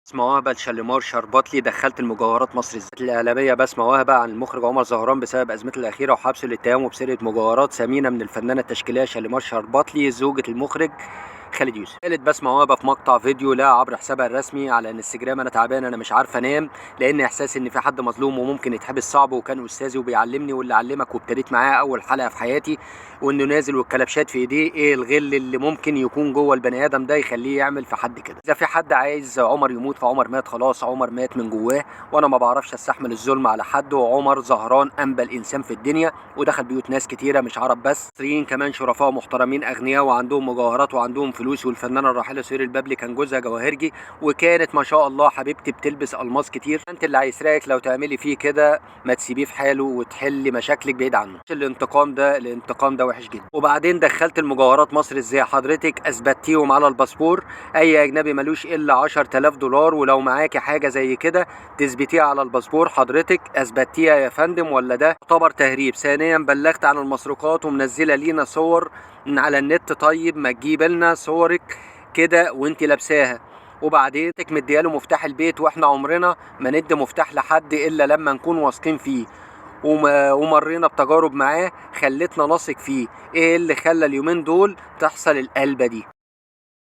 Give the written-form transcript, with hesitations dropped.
بسمة وهبة لشاليمار شرباطلي دخلت المجوهرات مصر ازاي؟ الإعلامية بسمة وهبة عن المخرج عمر زهران بسبب أزمته الأخيرة وحبسه لاتهامه بسرقة مجوهرات ثمينة من الفنانة التشكيلية شاليمار شرباطلي زوجة المخرج خالد يوسف. قالت بسمة وهبة في مقطع فيديو لها عبر حسابها الرسمي على انستجرام: أنا تعبان، أنا مش عارفة أنام، لأن إحساسي إن في حد مظلوم وممكن يتحبس صعب، وكان أستاذي وبيعلمني واللي علمك وابتديت معاه أول حلقة في حياتي، وإنه نازل والكلبشات في إيديه. إيه الغل اللي ممكن يكون جوه البني آدم ده يخليه يعمل في حد كده؟ إذا في حد عايز عمر يموت فعمر مات خلاص، عمر مات من جواه، وأنا ما بعرفش أستحمل الظلم على حد. وعمر زهران أنبل إنسان في الدنيا، ودخل بيوت ناس كتيرة مش عرب بس، مصريين كمان، شرفاء محترمين أغنياء وعندهم مجوهرات وعندهم فلوس. والفنانة الراحلة سهير البابلي كان جوزها جواهرجي، وكانت ما شاء الله حبيبتي بتلبس ألماس كتير. أنت اللي هيسرقك لو تعملي فيه كده ما تسيبيه في حاله وتحلي مشاكلك بعيد عنه. الانتقام ده وحش جدا. وبعدين دخلت المجوهرات مصر ازاي؟ حضرتك اثبتيهم على الباسبور. اي اجنبي ملوش الا 10,000 دولار، ولو معاكي حاجه زي كده تثبتيها على الباسبور. حضرتك اثبتيها يا فندم ولا ده يعتبر تهريب؟ ثانيا بلغت عن المسروقات ومنزله لينا صور على النت. طيب ما تجيب لنا صورك كده وانت لابساها. وبعدين مدياله مفتاح البيت، واحنا عمرنا ما ندي مفتاح لحد الا لما نكون واثقين فيه ومرينا بتجارب معاه خلتنا نثق فيه. ايه اللي خلى اليومين دول تحصل القلبة دي؟